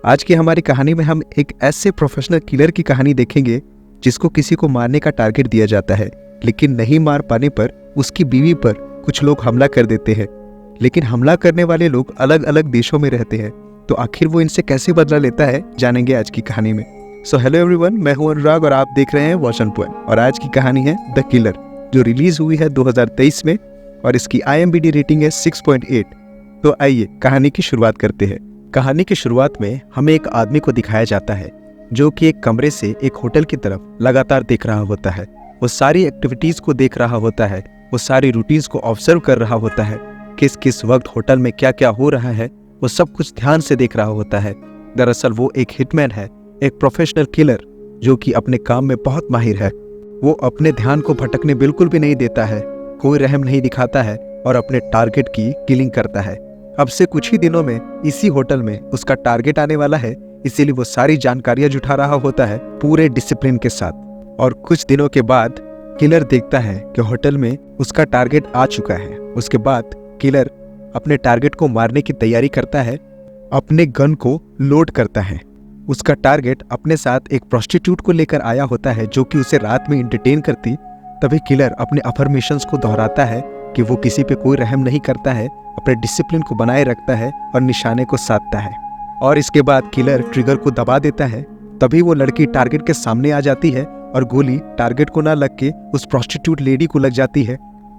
आज की हमारी कहानी में हम एक ऐसे प्रोफेशनल किलर की कहानी देखेंगे जिसको किसी को मारने का टारगेट दिया जाता है, लेकिन नहीं मार पाने पर उसकी बीवी पर कुछ लोग हमला कर देते हैं। लेकिन हमला करने वाले लोग अलग अलग देशों में रहते हैं, तो आखिर वो इनसे कैसे बदला लेता है जानेंगे आज की कहानी में। सो हेलो एवरीवन, मैं हूं अनुराग और आप देख रहे हैं वॉचन पॉइंट। और आज की कहानी है द किलर, जो रिलीज हुई है 2023 में और इसकी IMDb रेटिंग है 6.8। तो आइए कहानी की शुरुआत करते हैं। कहानी की शुरुआत में हमें एक आदमी को दिखाया जाता है जो कि एक कमरे से एक होटल की तरफ लगातार देख रहा होता है। वो सारी एक्टिविटीज को देख रहा होता है, वो सारी रूटीन्स को ऑब्जर्व कर रहा होता है, किस किस वक्त होटल में क्या क्या हो रहा है, वो सब कुछ ध्यान से देख रहा होता है। दरअसल वो एक हिटमैन है, एक प्रोफेशनल किलर जो कि अपने काम में बहुत माहिर है। वो अपने ध्यान को भटकने बिल्कुल भी नहीं देता है, कोई रहम नहीं दिखाता है और अपने टारगेट की किलिंग करता है। अब से कुछ ही दिनों में इसी होटल में उसका टारगेट आने वाला है, इसीलिए वो सारी जानकारियां जुटा रहा होता है पूरे डिसिप्लिन के साथ। और कुछ दिनों के बाद किलर देखता है कि होटल में उसका टारगेट आ चुका है। उसके बाद किलर अपने टारगेट को मारने की तैयारी करता है, अपने गन को लोड करता है। उसका टारगेट अपने साथ एक प्रोस्टिट्यूट को लेकर आया होता है जो कि उसे रात में एंटरटेन करती। तभी किलर अपने अफर्मेशंस को दोहराता है कि वो किसी पे कोई रहम नहीं करता है, अपने डिसिप्लिन को बनाए रखता है और निशाने को साधता है। और इसके बाद किलर ट्रिगर को दबा देता है। तभी वो लड़की टारगेट के सामने आ जाती है और गोली टारगेट को ना लग के उस प्रोस्टिट्यूट लेडी को लग जाती है।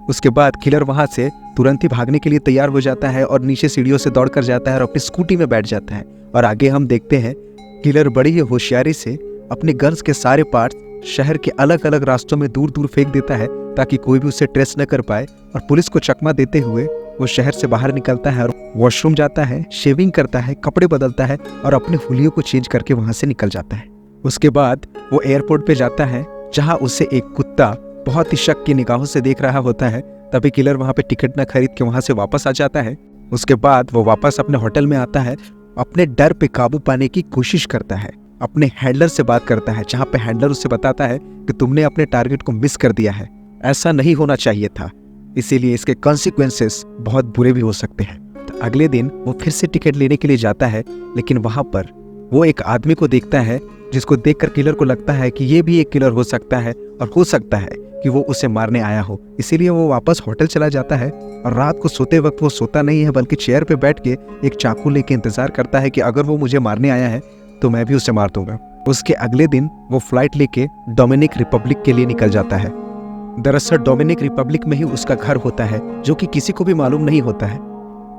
उसके बाद किलर वहां से तुरंत ही भागने के लिए तैयार हो जाता है और नीचे सीढ़ियों से दौड़ कर जाता है और अपनी स्कूटी में बैठ जाता है। और आगे हम देखते हैं किलर बड़ी ही होशियारी से अपने गन्स के सारे पार्ट्स शहर के अलग अलग रास्तों में दूर दूर फेंक देता है ताकि कोई भी उसे ट्रेस न कर पाए। और पुलिस को चकमा देते हुए वो शहर से बाहर निकलता है और वॉशरूम जाता है, शेविंग करता है, कपड़े बदलता है और अपने हुलियों को चेंज करके वहां से निकल जाता है। उसके बाद वो एयरपोर्ट पे जाता है जहां उसे एक कुत्ता बहुत ही शक की निगाहों से देख रहा होता है। तभी किलर वहां पे टिकट न खरीद के वहां से वापस आ जाता है। उसके बाद वो वापस अपने होटल में आता है, अपने डर पे काबू पाने की कोशिश करता है, अपने हैंडलर से बात करता है जहां पे हैंडलर उसे बताता है कि तुमने अपने टारगेट को मिस कर दिया है, ऐसा नहीं होना चाहिए था, इसीलिए इसके कॉन्सिक्वेंसेस बहुत बुरे भी हो सकते हैं। तो अगले दिन वो फिर से टिकट लेने के लिए जाता है, लेकिन वहां पर वो एक आदमी को देखता है जिसको देखकर किलर को लगता है कि ये भी एक किलर हो सकता है और हो सकता है कि वो उसे मारने आया हो। इसीलिए वो वापस होटल चला जाता है और रात को सोते वक्त वो सोता नहीं है बल्कि चेयर पे बैठ के एक चाकू लेके इंतजार करता है कि अगर वो मुझे मारने आया है तो मैं भी उसे मार दूंगा। उसके अगले दिन वो फ्लाइट लेके डोमिनिक रिपब्लिक के लिए निकल जाता है। दरअसल डोमिनिक रिपब्लिक में ही उसका घर होता है जो कि किसी को भी मालूम नहीं होता है।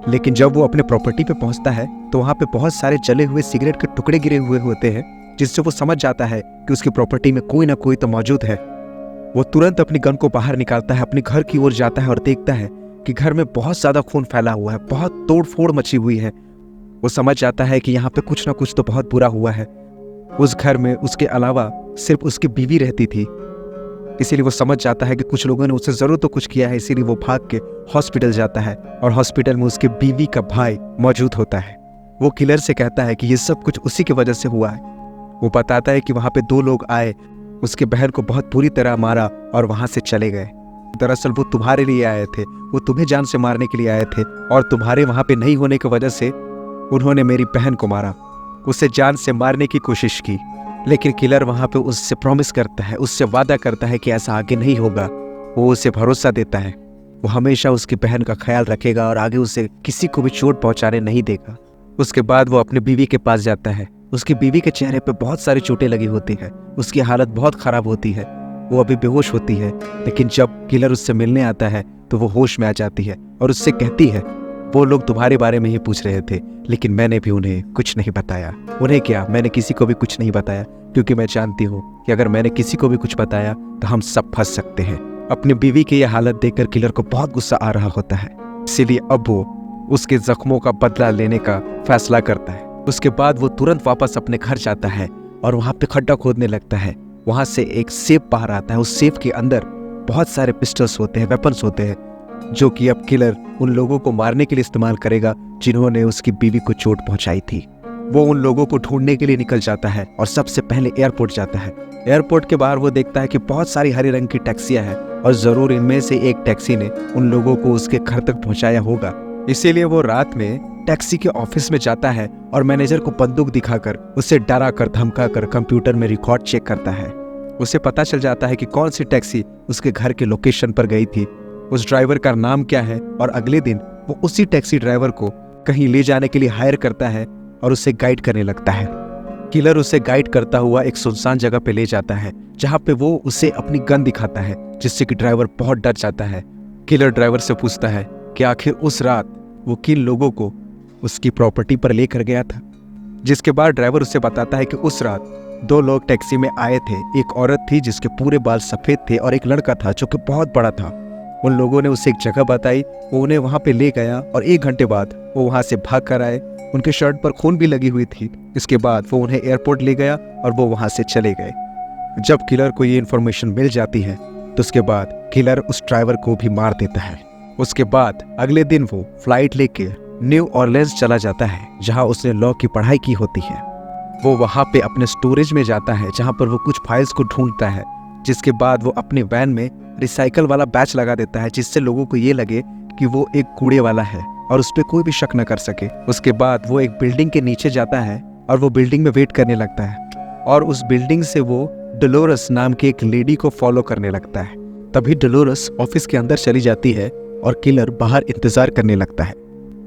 लेकिन जब वो अपने प्रॉपर्टी पे पहुंचता है तो वहां पे बहुत सारे जले हुए सिगरेट के टुकड़े गिरे हुए होते हैं, जिससे वो समझ जाता है कि उसकी प्रॉपर्टी में कोई ना कोई तो मौजूद है। वो तुरंत अपनी गन को बाहर निकालता है, अपने घर की ओर जाता है और देखता है कि घर में बहुत ज्यादा खून फैला हुआ है, बहुत तोड़ फोड़ मची हुई है। वो समझ जाता है कि यहाँ पे कुछ ना कुछ तो बहुत बुरा हुआ है। उस घर में उसके अलावा सिर्फ उसकी बीवी रहती थी, इसीलिए वो समझ जाता है कि कुछ लोगों ने उसे जरूर तो कुछ किया है। इसीलिए वो भाग के हॉस्पिटल जाता है और हॉस्पिटल में उसके बीवी का भाई मौजूद होता है। वो किलर से कहता है कि ये सब कुछ उसी की वजह से हुआ है। वो बताता है कि वहां पे 2 लोग आए, उसके बहन को बहुत बुरी तरह मारा और वहां से चले गए। दरअसल वो तुम्हारे लिए आए थे, वो तुम्हें जान से मारने के लिए आए थे और तुम्हारे वहां पे नहीं होने की वजह से उन्होंने मेरी बहन को मारा, उसे जान से मारने की कोशिश की। लेकिन किलर वहां पे उससे प्रॉमिस करता है, उससे वादा करता है कि ऐसा आगे नहीं होगा। वो उसे भरोसा देता है, वो हमेशा उसकी बहन का ख्याल रखेगा और आगे उसे किसी को भी चोट पहुंचाने नहीं देगा। उसके बाद वो अपनी बीवी के पास जाता है। उसकी बीवी के चेहरे पे बहुत सारी चोटें लगी होती है, उसकी हालत बहुत खराब होती है, वो अभी बेहोश होती है। लेकिन जब किलर उससे मिलने आता है तो वो होश में आ जाती है और उससे कहती है, वो लोग तुम्हारे बारे में ही पूछ रहे थे, लेकिन मैंने भी उन्हें कुछ नहीं बताया। उन्हें क्या, मैंने किसी को भी कुछ नहीं बताया, क्योंकि मैं जानती हूँ कि अगर मैंने किसी को भी कुछ बताया तो हम सब फंस सकते हैं। अपनी बीवी की यह हालत देखकर किलर को बहुत गुस्सा आ रहा होता है, इसीलिए अब वो उसके जख्मों का बदला लेने का फैसला करता है। उसके बाद वो तुरंत वापस अपने घर जाता है और वहां पे खड्डा खोदने लगता है। वहां से एक सेफ बाहर आता है, उस सेफ के अंदर बहुत सारे पिस्टल्स होते हैं, वेपन्स होते हैं, जो कि अब किलर उन लोगों को मारने के लिए इस्तेमाल करेगा जिन्होंने उसकी बीवी को चोट पहुंचाई थी। वो उन लोगों को ढूंढने के लिए निकल जाता है और सबसे पहले एयरपोर्ट जाता है। एयरपोर्ट के बाहर वो देखता है कि बहुत सारी हरे रंग की टैक्सियां हैं और जरूर इनमें से एक टैक्सी ने उन लोगों को उसके घर तक पहुंचाया होगा। इसीलिए वो रात में टैक्सी के ऑफिस में जाता है और मैनेजर को बंदूक दिखाकर उसे डरा कर धमका कर कंप्यूटर में रिकॉर्ड चेक करता है। उसे पता चल जाता है कि कौन सी टैक्सी उसके घर के लोकेशन पर गई थी, उस ड्राइवर का नाम क्या है, और अगले दिन वो उसी टैक्सी ड्राइवर को कहीं ले जाने के लिए हायर करता है और उसे गाइड करने लगता है। किलर उसे गाइड करता हुआ एक सुनसान जगह पे ले जाता है जहाँ पे वो उसे अपनी गन दिखाता है, जिससे कि ड्राइवर बहुत डर जाता है। किलर ड्राइवर से पूछता है कि आखिर उस रात वो किन लोगों को उसकी प्रॉपर्टी पर लेकर गया था, जिसके बाद ड्राइवर उसे बताता है कि उस रात 2 लोग टैक्सी में आए थे। एक औरत थी जिसके पूरे बाल सफ़ेद थे और एक लड़का था जो कि बहुत बड़ा था। उन लोगों ने उसे एक जगह बताई, वो उन्हें वहाँ पे ले गया और 1 घंटे बाद वो वहाँ से भाग कर आए। उनके शर्ट पर खून भी लगी हुई थी। इसके बाद वो उन्हें एयरपोर्ट ले गया और वो वहाँ से चले गए। जब किलर को ये इन्फॉर्मेशन मिल जाती है तो उसके बाद किलर उस ड्राइवर को भी मार देता है। उसके बाद अगले दिन वो फ्लाइट लेके न्यू ऑरलियंस चला जाता है जहाँ उसने लॉ की पढ़ाई की होती है। वो वहाँ पे अपने स्टोरेज में जाता है जहाँ पर वो कुछ फाइल्स को ढूंढता है, जिसके बाद वो अपने वैन में रिसाइकल वाला बैच लगा देता है, जिससे लोगों को ये लगे कि वो एक कूड़े वाला है और उस पर कोई भी शक न कर सके। उसके बाद वो एक बिल्डिंग के नीचे जाता है और वो बिल्डिंग में वेट करने लगता है और उस बिल्डिंग से वो डोलोरस नाम की एक लेडी को फॉलो करने लगता है। तभी डोलोरस ऑफिस के अंदर चली जाती है और किलर बाहर इंतजार करने लगता है।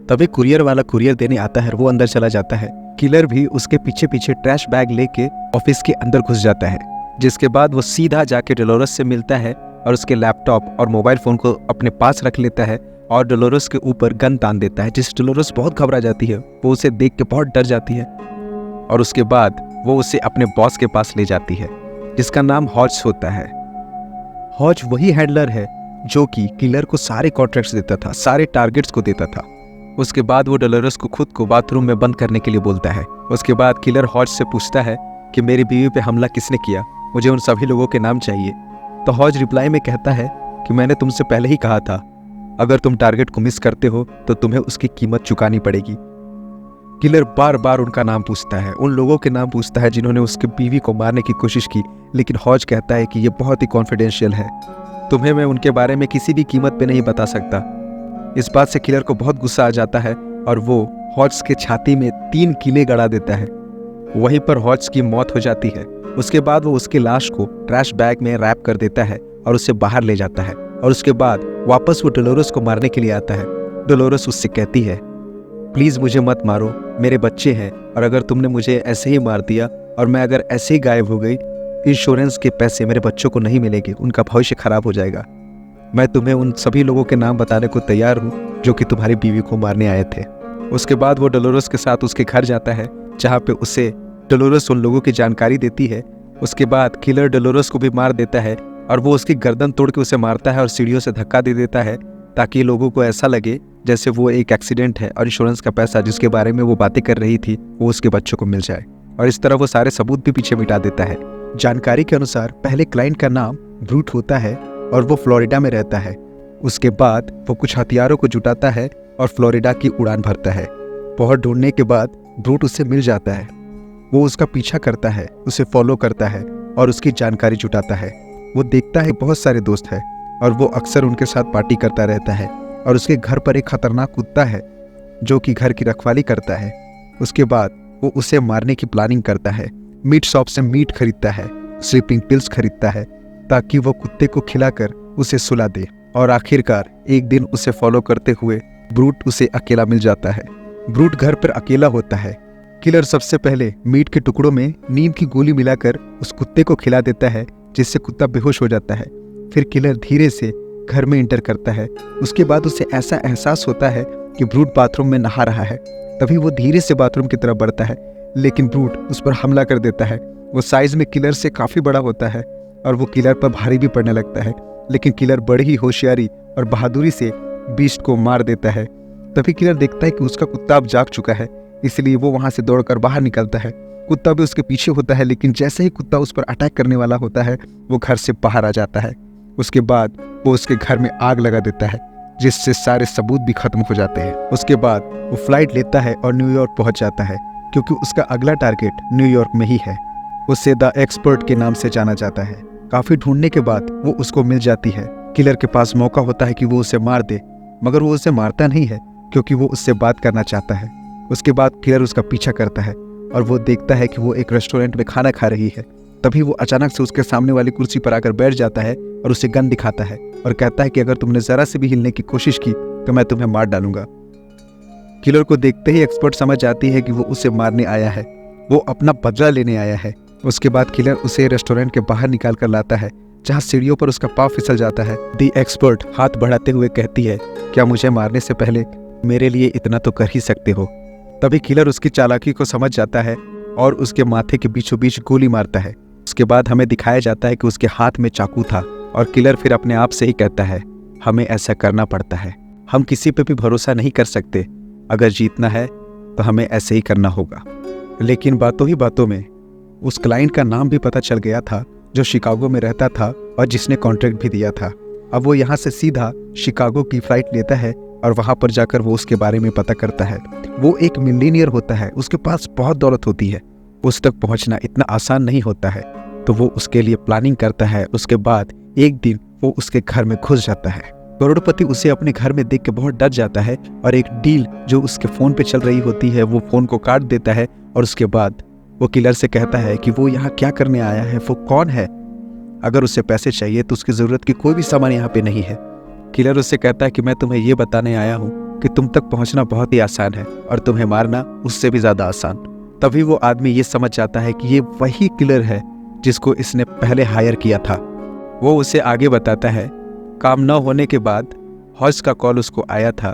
तभी कुरियर वाला कुरियर देने आता है, वो अंदर चला जाता है। किलर भी उसके पीछे पीछे ट्रैश बैग लेके ऑफिस के अंदर घुस जाता है, जिसके बाद वो सीधा जाके डोलोरस से मिलता है और उसके लैपटॉप और मोबाइल फोन को अपने पास रख लेता है और डोलोरस के ऊपर गन तान देता है, जिससे डोलोरस बहुत घबरा जाती है। वो उसे देख के बहुत डर जाती है और उसके बाद वो उसे अपने बॉस के पास ले जाती है, जिसका नाम हॉज होता है। हॉज वही हैंडलर है जो कि किलर को सारे कॉन्ट्रैक्ट्स देता था, सारे टारगेट्स को देता था। उसके बाद वो डोलोरस को खुद को बाथरूम में बंद करने के लिए बोलता है। उसके बाद किलर हॉज से पूछता है कि मेरी बीवी पे हमला किसने किया, मुझे उन सभी लोगों के नाम चाहिए। तो हॉज रिप्लाई में कहता है कि मैंने तुमसे पहले ही कहा था, अगर तुम टारगेट को मिस करते हो तो तुम्हें उसकी कीमत चुकानी पड़ेगी। किलर बार बार उनका नाम पूछता है, उन लोगों के नाम पूछता है जिन्होंने उसकी बीवी को मारने की कोशिश की, लेकिन हॉज कहता है कि ये बहुत ही कॉन्फिडेंशियल है, तुम्हें मैं उनके बारे में किसी भी कीमत पे नहीं बता सकता। इस बात से किलर को बहुत गुस्सा आ जाता है और वो हॉज के छाती में 3 कीले गड़ा देता है। वहीं पर हॉज की मौत हो जाती है। उसके बाद वो उसकी लाश को ट्रैश बैग में रैप कर देता है और उसे बाहर ले जाता है और उसके बाद वापस वो डोलोरस को मारने के लिए आता है। डोलोरस उससे कहती है, प्लीज़ मुझे मत मारो, मेरे बच्चे हैं और अगर तुमने मुझे ऐसे ही मार दिया और मैं अगर ऐसे ही गायब हो गई, इंश्योरेंस के पैसे मेरे बच्चों को नहीं मिलेंगे, उनका भविष्य खराब हो जाएगा। मैं तुम्हें उन सभी लोगों के नाम बताने को तैयार हूँ जो कि तुम्हारी बीवी को मारने आए थे। उसके बाद वो डोलोरस के साथ उसके घर जाता है जहाँ पे उसे डोलोरस उन लोगों की जानकारी देती है। उसके बाद किलर डोलोरस को भी मार देता है और वो उसकी गर्दन तोड़ के उसे मारता है और सीढ़ियों से धक्का दे देता है ताकि लोगों को ऐसा लगे जैसे वो एक एक्सीडेंट है और इंश्योरेंस का पैसा जिसके बारे में वो बातें कर रही थी वो उसके बच्चों को मिल जाए। और इस तरह वो सारे सबूत भी पीछे मिटा देता है। जानकारी के अनुसार पहले क्लाइंट का नाम ब्रूट होता है और वो फ्लोरिडा में रहता है। उसके बाद वो कुछ हथियारों को जुटाता है और फ्लोरिडा की उड़ान भरता है। बहुत ढूंढने के बाद ब्रूट उससे मिल जाता है। वो उसका पीछा करता है, उसे फॉलो करता है और उसकी जानकारी जुटाता है। वो देखता है बहुत सारे दोस्त हैं और वो अक्सर उनके साथ पार्टी करता रहता है और उसके घर पर एक खतरनाक कुत्ता है जो कि घर की रखवाली करता है। उसके बाद वो उसे मारने की प्लानिंग करता है। मीट शॉप से मीट खरीदता है, स्लीपिंग पिल्स खरीदता है ताकि वो कुत्ते को खिलाकर उसे सुला दे। और आखिरकार एक दिन उसे फॉलो करते हुए ब्रूट उसे अकेला मिल जाता है। ब्रूट घर पर अकेला होता है। किलर सबसे पहले मीट के टुकड़ों में नीम की गोली मिलाकर उस कुत्ते को खिला देता है जिससे कुत्ता बेहोश हो जाता है। फिर किलर धीरे से घर में इंटर करता है। उसके बाद उसे ऐसा एहसास होता है कि ब्रूट बाथरूम में नहा रहा है। तभी वो धीरे से बाथरूम की तरफ बढ़ता है, लेकिन ब्रूट उस पर हमला कर देता है। वो साइज में किलर से काफ़ी बड़ा होता है और वो किलर पर भारी भी पड़ने लगता है, लेकिन किलर बड़ी ही होशियारी और बहादुरी से बीस्ट को मार देता है। तभी किलर देखता है कि उसका कुत्ता अब जाग चुका है, इसलिए वो वहाँ से दौड़कर बाहर निकलता है। कुत्ता भी उसके पीछे होता है, लेकिन जैसे ही कुत्ता उस पर अटैक करने वाला होता है वो घर से बाहर आ जाता है। उसके बाद वो उसके घर में आग लगा देता है जिससे सारे सबूत भी खत्म हो जाते हैं। उसके बाद वो फ्लाइट लेता है और न्यूयॉर्क पहुंच जाता है क्योंकि उसका अगला टारगेट न्यूयॉर्क में ही है। उसे द एक्सपर्ट के नाम से जाना जाता है। काफ़ी ढूंढने के बाद वो उसको मिल जाती है। किलर के पास मौका होता है कि वो उसे मार दे, मगर वो उसे मारता नहीं है क्योंकि वो उससे बात करना चाहता है। उसके बाद किलर उसका पीछा करता है और वो देखता है कि वो एक रेस्टोरेंट में खाना खा रही है। तभी वो अचानक से उसके सामने वाली कुर्सी पर आकर बैठ जाता है और उसे गन दिखाता है और कहता है कि अगर तुमने जरा से भी हिलने की कोशिश की तो मैं तुम्हें मार डालूंगा। किलर को देखते ही एक्सपर्ट समझ जाती है कि वो उसे मारने आया है, वो अपना बदला लेने आया है। उसके बाद किलर उसे रेस्टोरेंट के बाहर निकाल कर लाता है जहाँ सीढ़ियों पर उसका पाँव फिसल जाता है। दी एक्सपर्ट हाथ बढ़ाते हुए कहती है, क्या मुझे मारने से पहले मेरे लिए इतना तो कर ही सकते हो। तभी किलर उसकी चालाकी को समझ जाता है और उसके माथे के बीचों बीच गोली मारता है। उसके बाद हमें दिखाया जाता है कि उसके हाथ में चाकू था और किलर फिर अपने आप से ही कहता है, हमें ऐसा करना पड़ता है, हम किसी पे भी भरोसा नहीं कर सकते, अगर जीतना है तो हमें ऐसे ही करना होगा। लेकिन बातों ही बातों में उस क्लाइंट का नाम भी पता चल गया था जो शिकागो में रहता था और जिसने कॉन्ट्रैक्ट भी दिया था। अब वो यहाँ से सीधा शिकागो की फ्लाइट लेता है और वहाँ पर जाकर वो उसके बारे में पता करता है। वो एक मिलियनियर होता है, उसके पास बहुत दौलत होती है, उस तक पहुँचना इतना आसान नहीं होता है, तो वो उसके लिए प्लानिंग करता है। उसके बाद एक दिन वो उसके घर में घुस जाता है। करोड़पति उसे अपने घर में देख के बहुत डर जाता है और एक डील जो उसके फ़ोन पे चल रही होती है वो फ़ोन को काट देता है और उसके बाद वो किलर से कहता है कि वो यहाँ क्या करने आया है, वो कौन है, अगर उसे पैसे चाहिए तो उसकी ज़रूरत की कोई भी सामान यहाँ पे नहीं है। किलर उससे कहता है कि मैं तुम्हें ये बताने आया हूँ कि तुम तक पहुँचना बहुत ही आसान है और तुम्हें मारना उससे भी ज़्यादा आसान। तभी वो आदमी ये समझ जाता है कि ये वही किलर है जिसको इसने पहले हायर किया था। वो उसे आगे बताता है, काम न होने के बाद हॉर्स का कॉल उसको आया था,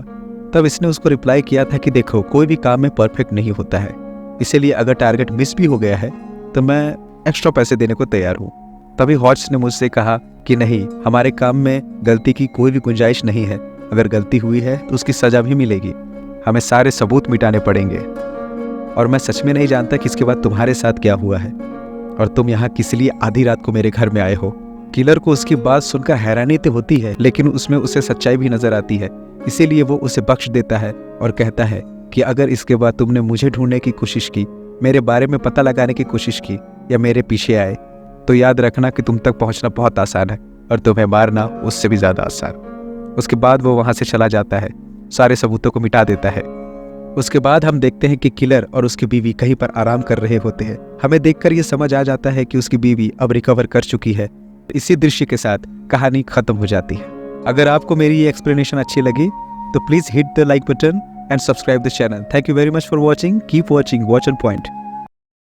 तब इसने उसको रिप्लाई किया था कि देखो कोई भी काम में परफेक्ट नहीं होता है, इसीलिए अगर टारगेट मिस भी हो गया है तो मैं एक्स्ट्रा पैसे देने को तैयार हूँ। तभी हॉर्स ने मुझसे कहा कि नहीं, हमारे काम में गलती की कोई भी गुंजाइश नहीं है, अगर गलती हुई है तो उसकी सज़ा भी मिलेगी, हमें सारे सबूत मिटाने पड़ेंगे और मैं सच में नहीं जानता कि इसके बाद तुम्हारे साथ क्या हुआ है और तुम यहाँ किस लिए आधी रात को मेरे घर में आए हो। किलर को उसकी बात सुनकर हैरानी तो होती है लेकिन उसमें उसे सच्चाई भी नजर आती है, इसीलिए वो उसे बख्श देता है और कहता है कि अगर इसके बाद तुमने मुझे ढूंढने की कोशिश की, मेरे बारे में पता लगाने की कोशिश की या मेरे पीछे आए तो याद रखना कि तुम तक पहुंचना बहुत आसान है और तुम्हें मारना उससे भी ज़्यादा आसान। उसके बाद वो वहाँ से चला जाता है, सारे सबूतों को मिटा देता है। उसके बाद हम देखते हैं कि किलर और उसकी बीवी कहीं पर आराम कर रहे होते हैं। हमें देखकर ये समझ आ जाता है कि उसकी बीवी अब रिकवर कर चुकी है। इसी दृश्य के साथ कहानी खत्म हो जाती है। अगर आपको मेरी ये एक्सप्लेनेशन अच्छी लगी तो please hit the like button and subscribe the channel. Thank you very much for watching. Keep watching Watch on Point.